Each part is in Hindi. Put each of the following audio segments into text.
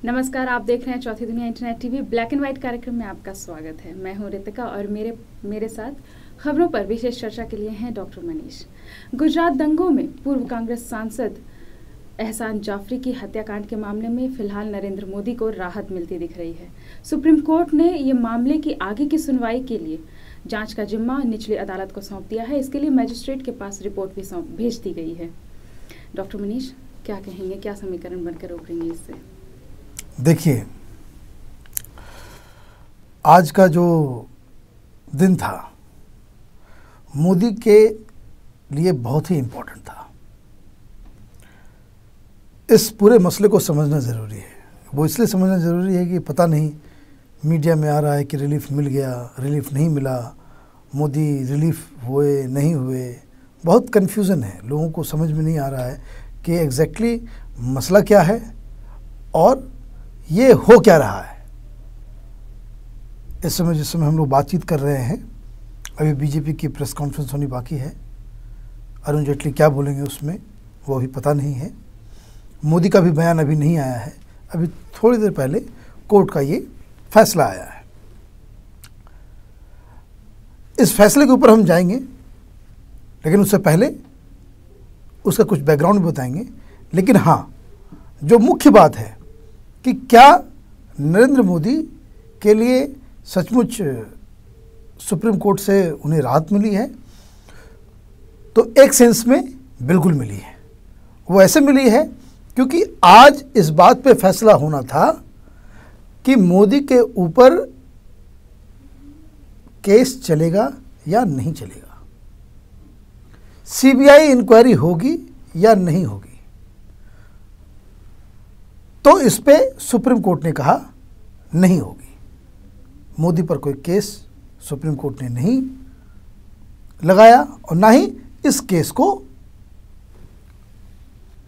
नमस्कार, आप देख रहे हैं चौथी दुनिया internet TV. Black and white कार्यक्रम में आपका स्वागत है। मैं हूं रितिका और मेरे साथ खबरों पर विशेष चर्चा के लिए हैं डॉक्टर मनीष। गुजरात दंगों में पूर्व कांग्रेस सांसद एहसान जाफरी की हत्याकांड के मामले में फिलहाल नरेंद्र मोदी को राहत मिलती दिख रही है। सुप्रीम कोर्ट ने ये मामले की आगे की सुनवाई के लिए जांच का जिम्मा निचली अदालत को सौंप दिया है। इसके लिए मजिस्ट्रेट के पास रिपोर्ट भी भेज दी गई है। डॉक्टर मनीष, क्या कहेंगे, क्या समीकरण बनकर उभरेंगे इससे? देखिए, आज का जो दिन था मोदी के लिए बहुत ही इम्पोर्टेंट था। इस पूरे मसले को समझना ज़रूरी है। वो इसलिए समझना ज़रूरी है कि पता नहीं मीडिया में आ रहा है कि रिलीफ मिल गया, रिलीफ नहीं मिला, मोदी रिलीफ हुए नहीं हुए, बहुत कन्फ्यूज़न है। लोगों को समझ में नहीं आ रहा है कि एग्जैक्टली मसला क्या है और ये हो क्या रहा है। इस समय जिस समय हम लोग बातचीत कर रहे हैं, अभी बीजेपी की प्रेस कॉन्फ्रेंस होनी बाकी है। अरुण जेटली क्या बोलेंगे उसमें वो अभी पता नहीं है। मोदी का भी बयान अभी नहीं आया है। अभी थोड़ी देर पहले कोर्ट का ये फैसला आया है। इस फैसले के ऊपर हम जाएंगे, लेकिन उससे पहले उसका कुछ बैकग्राउंड भी बताएंगे। लेकिन हाँ, जो मुख्य बात है कि क्या नरेंद्र मोदी के लिए सचमुच सुप्रीम कोर्ट से उन्हें राहत मिली है, तो एक सेंस में बिल्कुल मिली है। वो ऐसे मिली है क्योंकि आज इस बात पे फैसला होना था कि मोदी के ऊपर केस चलेगा या नहीं चलेगा, सीबीआई इंक्वायरी होगी या नहीं होगी। तो इस पे सुप्रीम कोर्ट ने कहा नहीं होगी। मोदी पर कोई केस सुप्रीम कोर्ट ने नहीं लगाया और ना ही इस केस को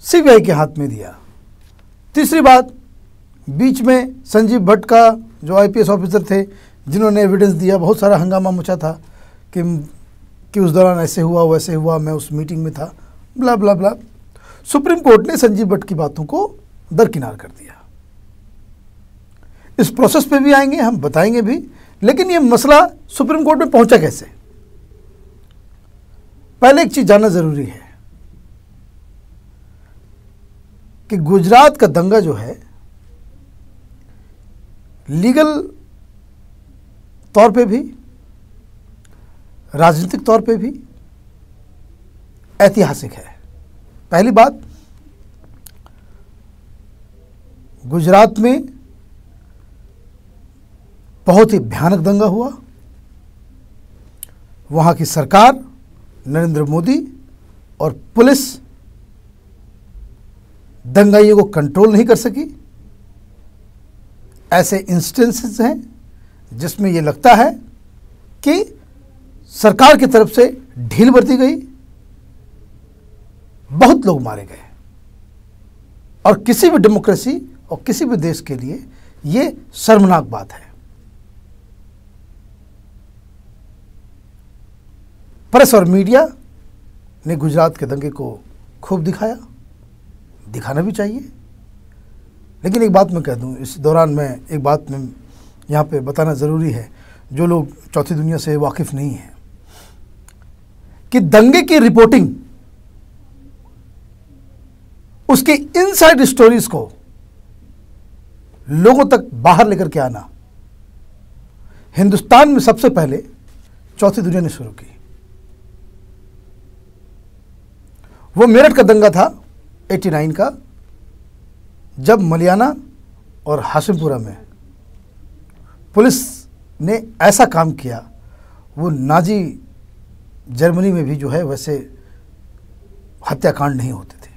सीबीआई के हाथ में दिया। तीसरी बात, बीच में संजीव भट्ट का जो आईपीएस ऑफिसर थे जिन्होंने एविडेंस दिया, बहुत सारा हंगामा मचा था कि उस दौरान ऐसे हुआ वैसे हुआ, मैं उस मीटिंग में था, ब्ला ब्ला ब्ला। सुप्रीम कोर्ट ने संजीव भट्ट की बातों को दरकिनार कर दिया। इस प्रोसेस पे भी आएंगे, हम बताएंगे भी। लेकिन ये मसला सुप्रीम कोर्ट में पहुंचा कैसे, पहले एक चीज जानना जरूरी है कि गुजरात का दंगा जो है लीगल तौर पे भी, राजनीतिक तौर पे भी ऐतिहासिक है। पहली बात, गुजरात में बहुत ही भयानक दंगा हुआ। वहां की सरकार, नरेंद्र मोदी और पुलिस दंगाइयों को कंट्रोल नहीं कर सकी। ऐसे इंस्टेंसेस हैं जिसमें यह लगता है कि सरकार की तरफ से ढील बरती गई, बहुत लोग मारे गए। और किसी भी डेमोक्रेसी और किसी भी देश के लिए यह शर्मनाक बात है। प्रेस और मीडिया ने गुजरात के दंगे को खूब दिखाया, दिखाना भी चाहिए। लेकिन एक बात मैं कह दूं, इस दौरान मैं एक बात में यहाँ पे बताना ज़रूरी है, जो लोग चौथी दुनिया से वाकिफ़ नहीं हैं, कि दंगे की रिपोर्टिंग, उसके इनसाइड स्टोरीज को लोगों तक बाहर लेकर के आना हिंदुस्तान में सबसे पहले चौथी दुनिया ने शुरू की। वो मेरठ का दंगा था 89 का, जब मलियाना और हाशिमपुरा में पुलिस ने ऐसा काम किया। वो नाजी जर्मनी में भी जो है वैसे हत्याकांड नहीं होते थे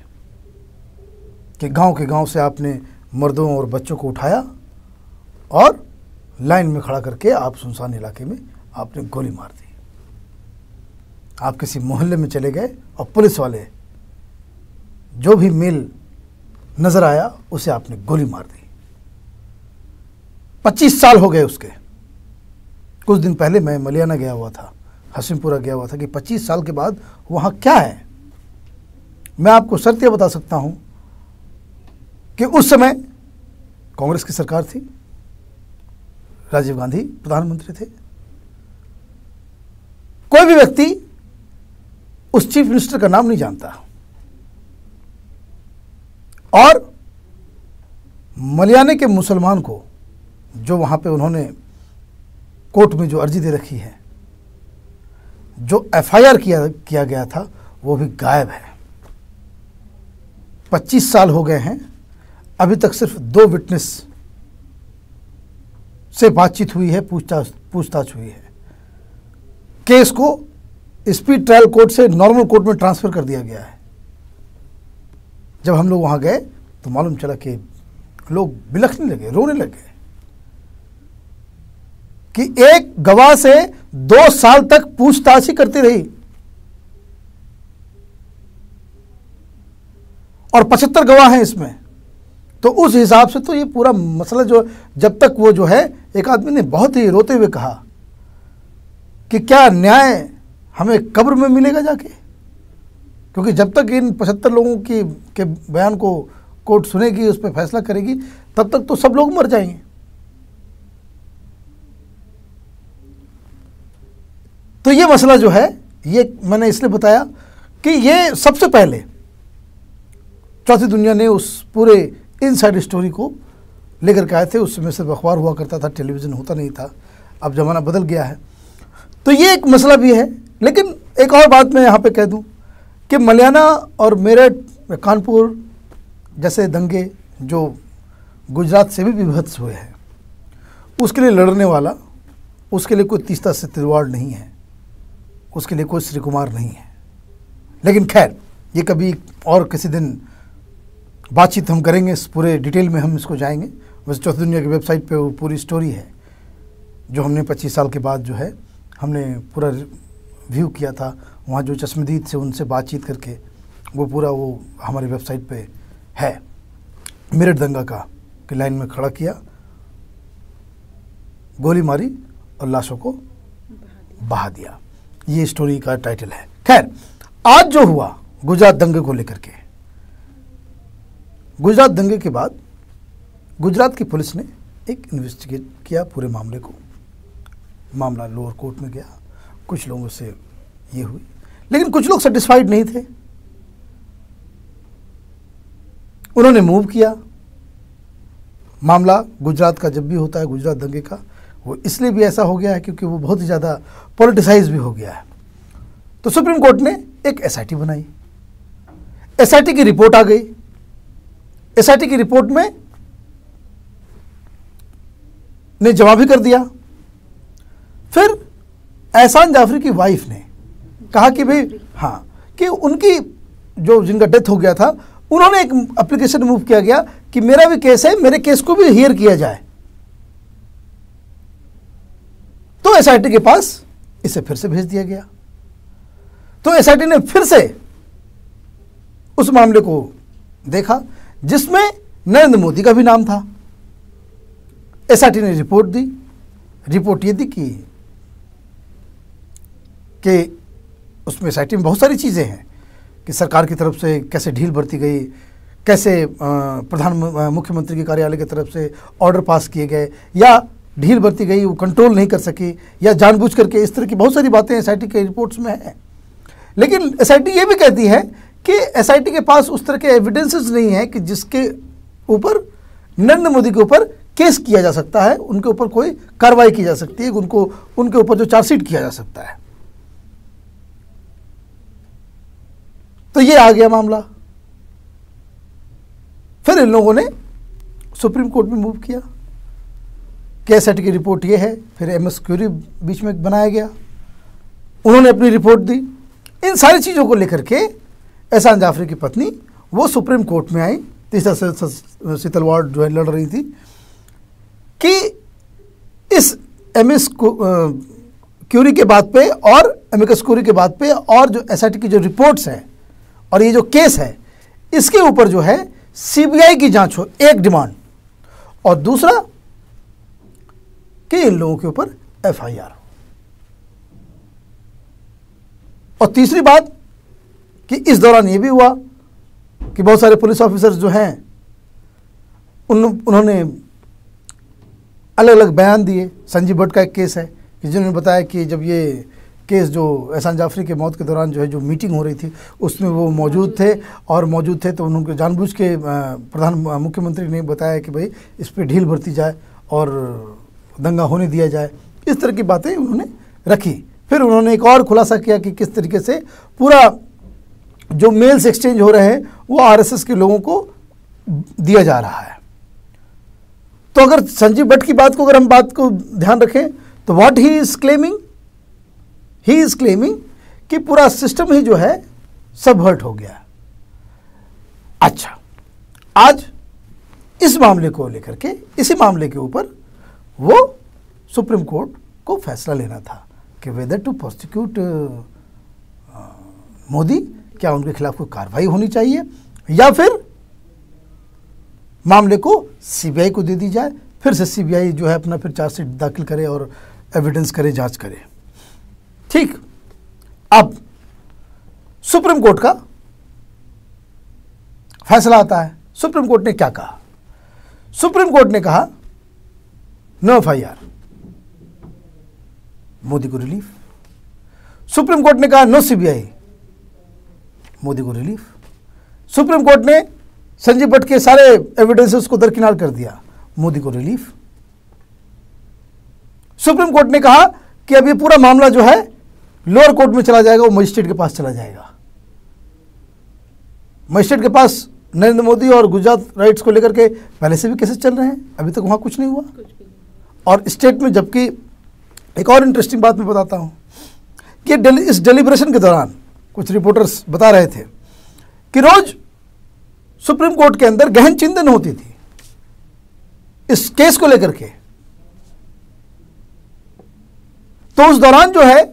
कि गांव के गांव से आपने मर्दों और बच्चों को उठाया और लाइन में खड़ा करके आप सुनसान इलाके में आपने गोली मार दी। आप किसी मोहल्ले में चले गए और पुलिस वाले जो भी मेल नजर आया उसे आपने गोली मार दी। 25 साल हो गए उसके। कुछ दिन पहले मैं मलियाना गया हुआ था, हसीमपुरा गया हुआ था, कि 25 साल के बाद वहाँ क्या है। मैं आपको शर्त यह बता सकता हूँ कि उस समय कांग्रेस की सरकार थी, राजीव गांधी प्रधानमंत्री थे। कोई भी व्यक्ति उस चीफ मिनिस्टर का नाम नहीं जानता। और मलियाने के मुसलमान को जो वहां पे उन्होंने कोर्ट में जो अर्जी दे रखी है, जो एफआईआर किया गया था, वो भी गायब है। 25 साल हो गए हैं, अभी तक सिर्फ 2 विटनेस से बातचीत हुई है, पूछताछ हुई है। केस को स्पीड ट्रायल कोर्ट से नॉर्मल कोर्ट में ट्रांसफर कर दिया गया है। जब हम लोग वहां गए तो मालूम चला कि लोग बिलखने लगे, रोने लगे कि एक गवाह से 2 साल तक पूछताछ ही करती रही और 75 गवाह हैं इसमें। तो उस हिसाब से तो ये पूरा मसला जो, जब तक वो जो है, एक आदमी ने बहुत ही रोते हुए कहा कि क्या न्याय हमें कब्र में मिलेगा जाके, क्योंकि जब तक इन 75 लोगों के बयान को कोर्ट सुनेगी, उस पर फैसला करेगी, तब तक तो सब लोग मर जाएंगे। तो ये मसला जो है, ये मैंने इसलिए बताया कि ये सबसे पहले चौथी दुनिया ने उस पूरे इनसाइड स्टोरी को लेकर के आए थे। उस समय सिर्फ अखबार हुआ करता था, टेलीविज़न होता नहीं था, अब ज़माना बदल गया है। तो ये एक मसला भी है। लेकिन एक और बात मैं यहाँ पे कह दूँ कि मलियाना और मेरठ, कानपुर जैसे दंगे जो गुजरात से भी विभत्स हुए हैं, उसके लिए लड़ने वाला, उसके लिए कोई तीस्ता सितरवाड़ नहीं है, उसके लिए कोई श्री कुमार नहीं है। लेकिन खैर, ये कभी और किसी दिन बातचीत हम करेंगे, इस पूरे डिटेल में हम इसको जाएंगे। वैसे चौथी दुनिया की वेबसाइट पे वो पूरी स्टोरी है जो हमने 25 साल के बाद जो है हमने पूरा व्यू किया था। वहाँ जो चश्मदीद से उनसे बातचीत करके वो पूरा वो हमारी वेबसाइट पे है। मेरठ दंगा का कि लाइन में खड़ा किया, गोली मारी और लाशों को बहा दिया, ये स्टोरी का टाइटल है। खैर, आज जो हुआ गुजरात दंगे को लेकर के, गुजरात दंगे के बाद गुजरात की पुलिस ने एक इन्वेस्टिगेट किया पूरे मामले को। मामला लोअर कोर्ट में गया, कुछ लोगों से ये हुई, लेकिन कुछ लोग सेटिस्फाइड नहीं थे। उन्होंने मूव किया। मामला गुजरात का जब भी होता है, गुजरात दंगे का, वो इसलिए भी ऐसा हो गया है क्योंकि वो बहुत ही ज़्यादा पॉलिटिसाइज भी हो गया है। तो सुप्रीम कोर्ट ने एक एसआईटी बनाई। एसआईटी की रिपोर्ट आ गई। एसआईटी की रिपोर्ट में ने जवाब भी कर दिया। फिर एहसान जाफरी की वाइफ ने कहा कि भाई हाँ, कि उनकी जो जिनका डेथ हो गया था, उन्होंने एक एप्लीकेशन मूव किया गया कि मेरा भी केस है, मेरे केस को भी हियर किया जाए। तो एसआईटी के पास इसे फिर से भेज दिया गया। तो एसआईटी ने फिर से उस मामले को देखा जिसमें नरेंद्र मोदी का भी नाम था। एसआईटी ने रिपोर्ट दी। रिपोर्ट ये दी कि उसमें एसआईटी में बहुत सारी चीज़ें हैं कि सरकार की तरफ से कैसे ढील बरती गई, कैसे मुख्यमंत्री के कार्यालय की तरफ से ऑर्डर पास किए गए या ढील बरती गई, वो कंट्रोल नहीं कर सकी या जानबूझ करके, इस तरह की बहुत सारी बातें एसआईटी के रिपोर्ट्स में हैं। लेकिन एसआईटी ये भी कहती है कि एसआईटी के पास उस तरह के एविडेंसेस नहीं है कि जिसके ऊपर नरेंद्र मोदी के ऊपर केस किया जा सकता है, उनके ऊपर कोई कार्रवाई की जा सकती है, उनके ऊपर जो चार्जशीट किया जा सकता है। तो ये आ गया मामला। फिर इन लोगों ने सुप्रीम कोर्ट में मूव किया कि एसआईटी की रिपोर्ट ये है। फिर एमएस क्यूरी बीच में बनाया गया, उन्होंने अपनी रिपोर्ट दी। इन सारी चीज़ों को लेकर के एहसान जाफरी की पत्नी वो सुप्रीम कोर्ट में आई, तीसरा सितलवाड़ जो है लड़ रही थी कि इस एमएस क्यूरी के बात पे और एमिकस क्यूरी के बात पे और जो एसआईटी की जो रिपोर्ट्स हैं और ये जो केस है, इसके ऊपर जो है सीबीआई की जांच हो, एक डिमांड। और दूसरा कि इन लोगों के ऊपर एफआईआर हो। और तीसरी बात कि इस दौरान ये भी हुआ कि बहुत सारे पुलिस ऑफिसर्स जो हैं उन्होंने अलग अलग बयान दिए। संजीव भट्ट का एक केस है कि जिन्होंने बताया कि जब ये केस जो एहसान जाफरी के मौत के दौरान जो है जो मीटिंग हो रही थी उसमें वो मौजूद थे तो उन्होंने जानबूझ के मुख्यमंत्री ने बताया कि भाई इस पर ढील बरती जाए और दंगा होने दिया जाए। इस तरह की बातें उन्होंने रखी। फिर उन्होंने एक और खुलासा किया कि किस तरीके से पूरा जो मेल्स एक्सचेंज हो रहे हैं वो आरएसएस के लोगों को दिया जा रहा है। तो अगर संजीव भट्ट की बात को अगर हम बात को ध्यान रखें तो व्हाट ही इज क्लेमिंग कि पूरा सिस्टम ही जो है सबवर्ट हो गया। अच्छा, आज इस मामले को लेकर के, इसी मामले के ऊपर वो सुप्रीम कोर्ट को फैसला लेना था कि वेदर टू प्रोसिक्यूट मोदी, क्या उनके खिलाफ कोई कार्रवाई होनी चाहिए या फिर मामले को सीबीआई को दे दी जाए। फिर से सीबीआई जो है अपना फिर चार्जशीट दाखिल करे और एविडेंस करे, जांच करे। ठीक, अब सुप्रीम कोर्ट का फैसला आता है। सुप्रीम कोर्ट ने क्या कहा? सुप्रीम कोर्ट ने कहा नो एफआईआर, मोदी को रिलीफ। सुप्रीम कोर्ट ने कहा नो सीबीआई, मोदी को रिलीफ। सुप्रीम कोर्ट ने संजीव भट्ट के सारे एविडेंसेस को दरकिनार कर दिया, मोदी को रिलीफ। सुप्रीम कोर्ट ने कहा कि अब ये पूरा मामला जो है लोअर कोर्ट में चला जाएगा, वो मजिस्ट्रेट के पास चला जाएगा। मजिस्ट्रेट के पास नरेंद्र मोदी और गुजरात राइट्स को लेकर के पहले से भी केसेस चल रहे हैं, अभी तक वहां कुछ नहीं हुआ। और स्टेट में, जबकि एक और इंटरेस्टिंग बात मैं बताता हूं कि इस डेलिब्रेशन के दौरान कुछ रिपोर्टर्स बता रहे थे कि रोज सुप्रीम कोर्ट के अंदर गहन चिंतन होती थी इस केस को लेकर के। तो उस दौरान जो है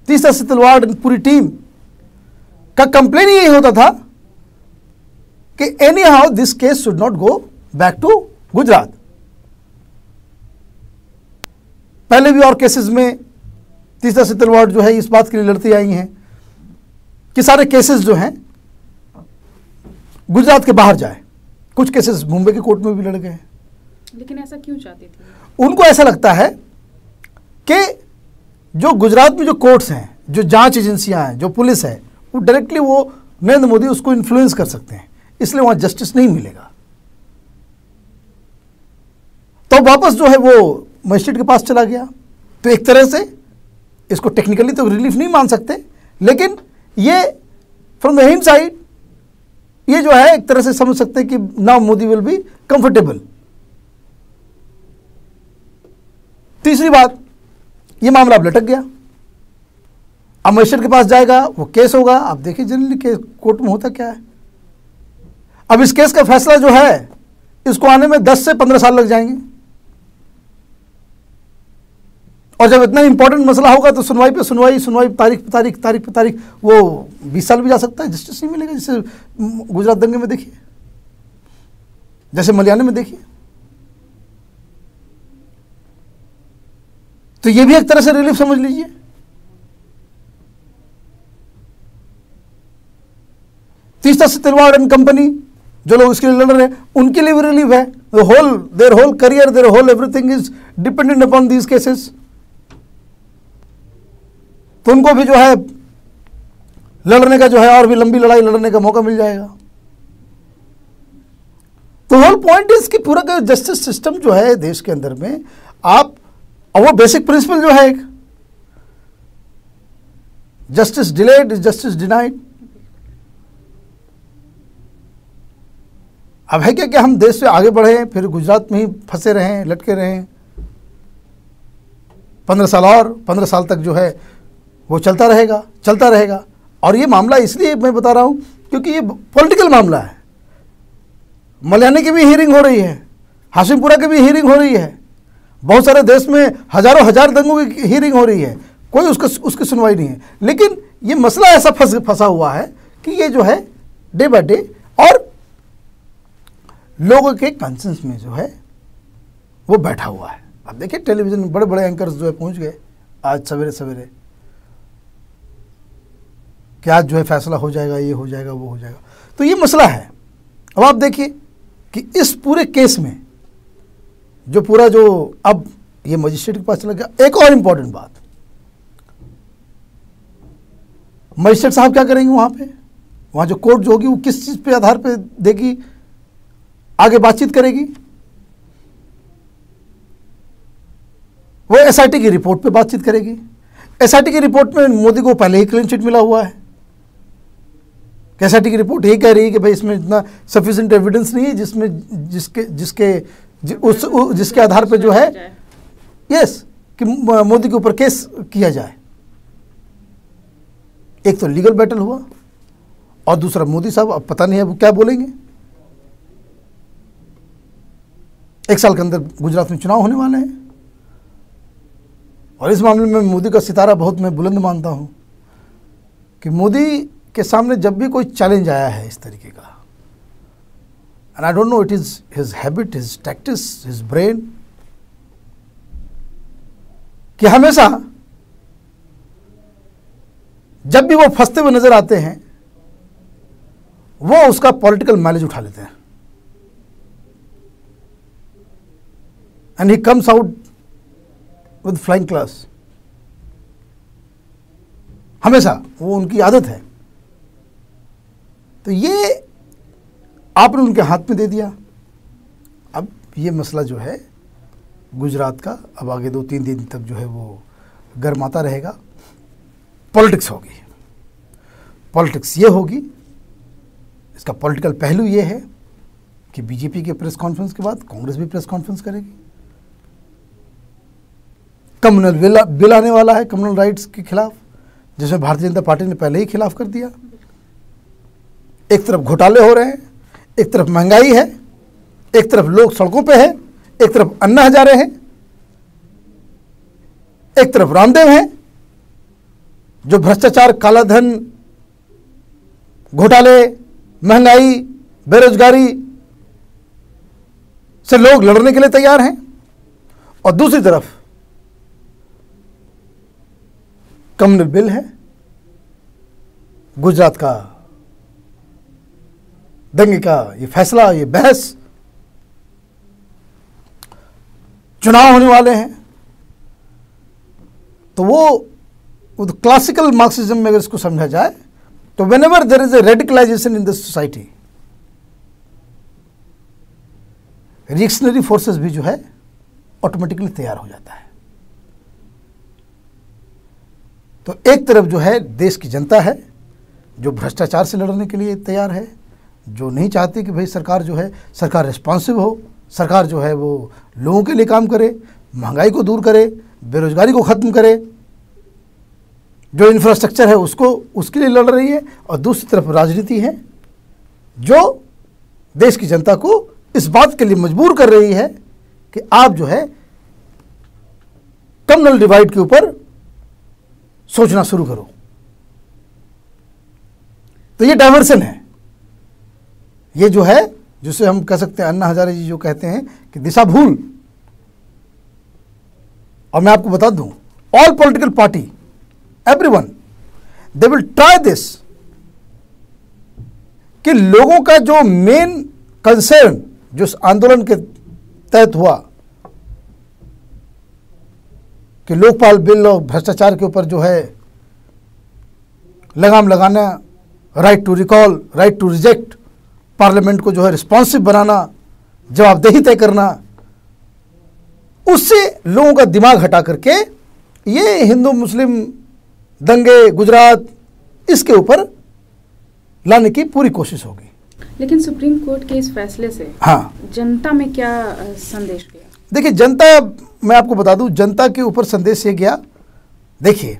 तीसरा से तलवार पूरी टीम का कंप्लेन यही होता था कि anyhow this case should not go back to Gujarat. पहले भी और केसेस में तीसरा से तलवार जो है इस बात के लिए लड़ती आई हैं कि सारे केसेस जो हैं गुजरात के बाहर जाए। कुछ केसेस मुंबई के कोर्ट में भी लड़ गए। लेकिन ऐसा क्यों चाहते थे? उनको ऐसा लगता है कि जो गुजरात में जो कोर्ट्स हैं, जो जांच एजेंसियां हैं, जो पुलिस है, वो डायरेक्टली वो नरेंद्र मोदी उसको इन्फ्लुएंस कर सकते हैं, इसलिए वहां जस्टिस नहीं मिलेगा। तो वापस जो है वो मजिस्ट्रेट के पास चला गया। तो एक तरह से इसको टेक्निकली तो रिलीफ नहीं मान सकते, लेकिन ये फ्रॉम द हिम साइड ये जो है एक तरह से समझ सकते हैं कि now Modi will be comfortable. तीसरी बात, ये मामला अब लटक गया, अब मजिस्ट्रेट के पास जाएगा, वो केस होगा। अब देखिए जनरली केस कोर्ट में होता क्या है। अब इस केस का फैसला जो है इसको आने में 10 से 15 साल लग जाएंगे, और जब इतना इंपॉर्टेंट मसला होगा तो सुनवाई पे सुनवाई, तारीख पे तारीख, वो 20 साल भी जा सकता है, जस्टिस नहीं मिलेगा। जैसे गुजरात दंगे में देखिए, जैसे मलयालम में देखिए। तो ये भी एक तरह से रिलीफ समझ लीजिए। तीसरा से तलवार एंड कंपनी जो लोग इसके लिए लड़ रहे हैं, उनके लिए भी रिलीफ है। Their whole career, their whole everything is dependent upon these cases. तो उनको भी जो है लड़ने का जो है और भी लंबी लड़ाई लड़ने का मौका मिल जाएगा। तो होल पॉइंट इज कि पूरा का जस्टिस सिस्टम जो है देश के अंदर में, आप और वो बेसिक प्रिंसिपल जो है, justice delayed is justice denied. अब है क्या कि हम देश से आगे बढ़े फिर गुजरात में ही फंसे रहें, लटके रहें 15 साल, और 15 साल तक जो है वो चलता रहेगा। और ये मामला इसलिए मैं बता रहा हूं क्योंकि ये पॉलिटिकल मामला है। मल्यानी की भी हियरिंग हो रही है, हाशिमपुरा की भी हियरिंग हो रही है, बहुत सारे देश में हजारों हजार दंगों की हियरिंग हो रही है, कोई उसकी सुनवाई नहीं है। लेकिन ये मसला ऐसा फंसा हुआ है कि ये जो है डे बाय डे और लोगों के कंसेंस में जो है वो बैठा हुआ है। अब देखिए टेलीविजन में बड़े बड़े एंकर्स जो है पहुंच गए आज सवेरे सवेरे कि आज जो है फैसला हो जाएगा, ये हो जाएगा, वो हो जाएगा। तो ये मसला है। अब आप देखिए कि इस पूरे केस में जो अब ये मजिस्ट्रेट के पास चला गया। एक और इम्पॉर्टेंट बात, मजिस्ट्रेट साहब क्या करेंगे वहाँ जो कोर्ट जो होगी वो किस चीज़ पे आधार पे देगी, आगे बातचीत करेगी? वो एसआईटी की रिपोर्ट पे बातचीत करेगी। एसआईटी की रिपोर्ट में मोदी को पहले ही क्लीन चिट मिला हुआ है। एसआईटी की रिपोर्ट यही कह रही है कि भाई इसमें इतना सफिशिएंट एविडेंस नहीं है जिसके आधार पे जो है यस कि मोदी के ऊपर केस किया जाए। एक तो लीगल बैटल हुआ और दूसरा मोदी साहब अब पता नहीं है वो क्या बोलेंगे। 1 साल के अंदर गुजरात में चुनाव होने वाले हैं और इस मामले में मोदी का सितारा बहुत मैं बुलंद मानता हूं कि मोदी के सामने जब भी कोई चैलेंज आया है इस तरीके का, and I don't know it is his habit, his tactics, his brain, कि हमेशा जब भी वो फंसते हुए नजर आते हैं वो उसका पॉलिटिकल माइलेज उठा लेते हैं and he comes out with flying class. हमेशा वो उनकी आदत है। तो ये आपने उनके हाथ में दे दिया। अब ये मसला जो है गुजरात का अब आगे 2-3 दिन तक जो है वो गर्माता रहेगा। पॉलिटिक्स होगी, पॉलिटिक्स ये होगी, इसका पॉलिटिकल पहलू ये है कि बीजेपी के प्रेस कॉन्फ्रेंस के बाद कांग्रेस भी प्रेस कॉन्फ्रेंस करेगी। कम्युनल बिल आने वाला है कम्युनल राइट्स के खिलाफ, जिसमें भारतीय जनता पार्टी ने पहले ही खिलाफ कर दिया। एक तरफ घोटाले हो रहे हैं, एक तरफ महंगाई है, एक तरफ लोग सड़कों पे है, एक तरफ अन्ना हजारे हैं, एक तरफ रामदेव हैं जो भ्रष्टाचार, कालाधन, घोटाले, महंगाई, बेरोजगारी से लोग लड़ने के लिए तैयार हैं, और दूसरी तरफ कम्युनल बिल है, गुजरात का दंगे का ये फैसला, ये बहस, चुनाव होने वाले हैं। तो वो क्लासिकल मार्क्सिज्म में अगर इसको समझा जाए तो whenever there is a radicalisation in this society, reactionary forces भी जो है ऑटोमेटिकली तैयार हो जाता है। तो एक तरफ जो है देश की जनता है जो भ्रष्टाचार से लड़ने के लिए तैयार है, जो नहीं चाहती कि भाई सरकार जो है सरकार रिस्पॉन्सिव हो, सरकार जो है वो लोगों के लिए काम करे, महंगाई को दूर करे, बेरोजगारी को ख़त्म करे, जो इंफ्रास्ट्रक्चर है उसको उसके लिए लड़ रही है। और दूसरी तरफ राजनीति है जो देश की जनता को इस बात के लिए मजबूर कर रही है कि आप जो है कम्युनल डिवाइड के ऊपर सोचना शुरू करो। तो ये डाइवर्सन है, ये जो है जिसे हम कह सकते हैं अन्ना हजारे जी जो कहते हैं कि दिशा भूल। और मैं आपको बता दूं, all political party, everyone, they will try this, कि लोगों का जो मेन कंसर्न जो इस आंदोलन के तहत हुआ कि लोकपाल बिल और भ्रष्टाचार के ऊपर जो है लगाम लगाना, right to recall, right to reject, parliament को जो है रिस्पॉन्सिव बनाना, जवाबदेही तय करना, उससे लोगों का दिमाग हटा करके ये हिंदू मुस्लिम दंगे गुजरात इसके ऊपर लाने की पूरी कोशिश होगी। लेकिन सुप्रीम कोर्ट के इस फैसले से हाँ, जनता में क्या संदेश गया? देखिए जनता, मैं आपको बता दूं, जनता के ऊपर संदेश ये गया। देखिए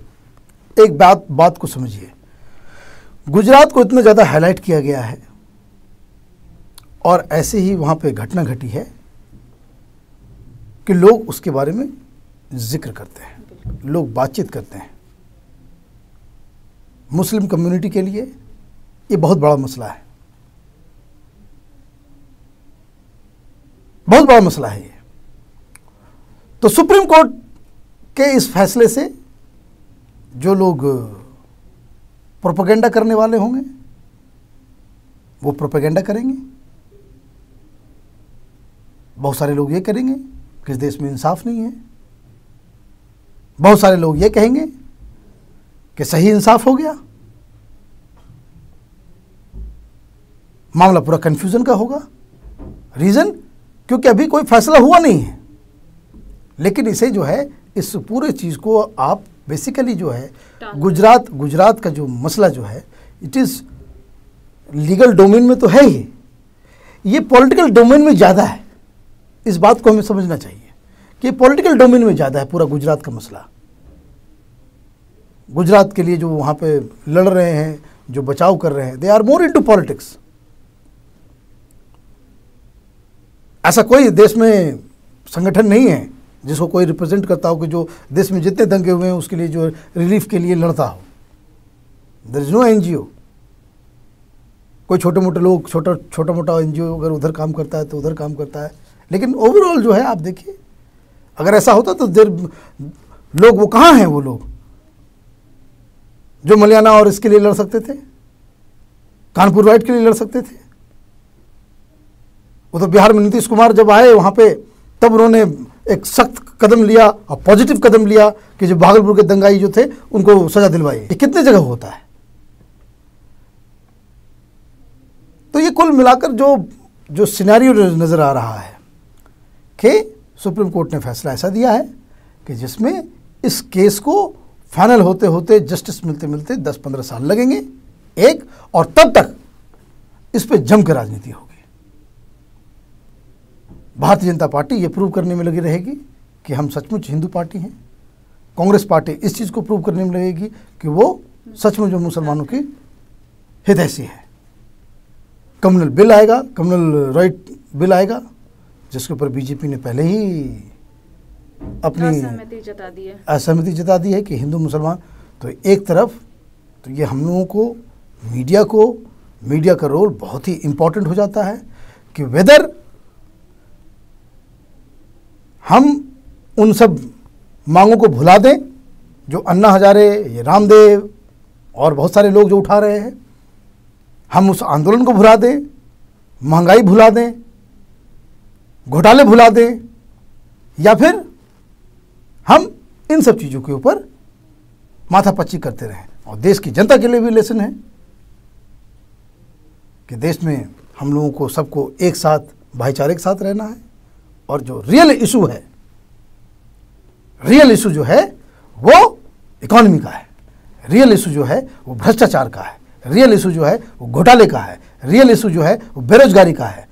एक बात को समझिए, गुजरात को इतना ज़्यादा हाईलाइट किया गया है और ऐसे ही वहाँ पे घटना घटी है कि लोग उसके बारे में जिक्र करते हैं, लोग बातचीत करते हैं। मुस्लिम कम्युनिटी के लिए ये बहुत बड़ा मसला है, बहुत बड़ा मसला है ये। तो सुप्रीम कोर्ट के इस फैसले से जो लोग प्रोपेगेंडा करने वाले होंगे वो प्रोपेगेंडा करेंगे, बहुत सारे लोग ये करेंगे कि इस देश में इंसाफ नहीं है, बहुत सारे लोग ये कहेंगे कि सही इंसाफ हो गया। मामला पूरा कंफ्यूजन का होगा। रीजन, क्योंकि अभी कोई फैसला हुआ नहीं है। लेकिन इसे जो है, इस पूरे चीज़ को आप बेसिकली जो है गुजरात का जो मसला जो है, इट इज़ लीगल डोमेन में तो है ही, ये पॉलिटिकल डोमेन में ज़्यादा है। इस बात को हमें समझना चाहिए कि पॉलिटिकल डोमेन में ज़्यादा है पूरा गुजरात का मसला। गुजरात के लिए जो वहाँ पे लड़ रहे हैं, जो बचाव कर रहे हैं, they are more into politics. ऐसा कोई देश में संगठन नहीं है जिसको कोई रिप्रेजेंट करता हो कि जो देश में जितने दंगे हुए हैं उसके लिए जो रिलीफ के लिए लड़ता हो। There is no NGO. कोई छोटे मोटे लोग छोटा मोटा एनजीओ अगर उधर काम करता है तो उधर काम करता है, लेकिन ओवरऑल जो है आप देखिए, अगर ऐसा होता तो लोग वो कहाँ हैं, वो लोग जो मलियाना और इसके लिए लड़ सकते थे, कानपुर राइट के लिए लड़ सकते थे। वो तो बिहार में नीतीश कुमार जब आए वहाँ पे, तब उन्होंने एक सख्त कदम लिया और पॉजिटिव कदम लिया कि जो भागलपुर के दंगाई जो थे उनको सजा दिलवाई। ये कितने जगह होता है। तो ये कुल मिलाकर जो सिनेरियो नज़र आ रहा है कि सुप्रीम कोर्ट ने फैसला ऐसा दिया है कि जिसमें इस केस को फाइनल होते होते, जस्टिस मिलते मिलते 10-15 साल लगेंगे एक, और तब तक इस पे जम के राजनीति होगी। भारतीय जनता पार्टी ये प्रूव करने में लगी रहेगी कि हम सचमुच हिंदू पार्टी हैं। कांग्रेस पार्टी इस चीज़ को प्रूव करने में लगेगी कि वो सचमुच मुसलमानों की हितैषी है। कम्युनल बिल आएगा, कम्युनल राइट बिल आएगा, जिसके ऊपर बीजेपी ने पहले ही अपनी असहमति जता दी है कि हिंदू मुसलमान। तो एक तरफ तो ये हम लोगों को, मीडिया का रोल बहुत ही इम्पोर्टेंट हो जाता है कि वेदर हम उन सब मांगों को भुला दें जो अन्ना हजारे, ये रामदेव और बहुत सारे लोग जो उठा रहे हैं, हम उस आंदोलन को भुला दें, महंगाई भुला दें, घोटाले भुला दें, या फिर हम इन सब चीज़ों के ऊपर माथापच्ची करते रहें। और देश की जनता के लिए भी लेसन है कि देश में हम लोगों को सबको एक साथ, भाईचारे के साथ रहना है। और जो रियल इशू है, रियल इशू जो है वो इकोनॉमी का है, रियल इशू जो है वो भ्रष्टाचार का है, रियल इशू जो है वो घोटाले का है, रियल इशू जो है वो बेरोजगारी का है,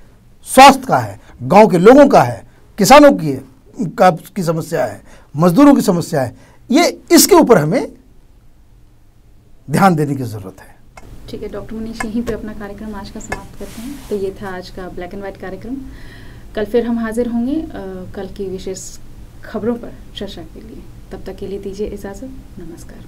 स्वास्थ्य का है, गांव के लोगों का है, किसानों की समस्या है, मजदूरों की समस्या है। ये इसके ऊपर हमें ध्यान देने की ज़रूरत है। ठीक है डॉक्टर मनीष, यहीं पे अपना कार्यक्रम आज का समाप्त करते हैं। तो ये था आज का ब्लैक एंड व्हाइट कार्यक्रम। कल फिर हम हाजिर होंगे कल की विशेष खबरों पर चर्चा के लिए। तब तक के लिए दीजिए इजाज़त। नमस्कार।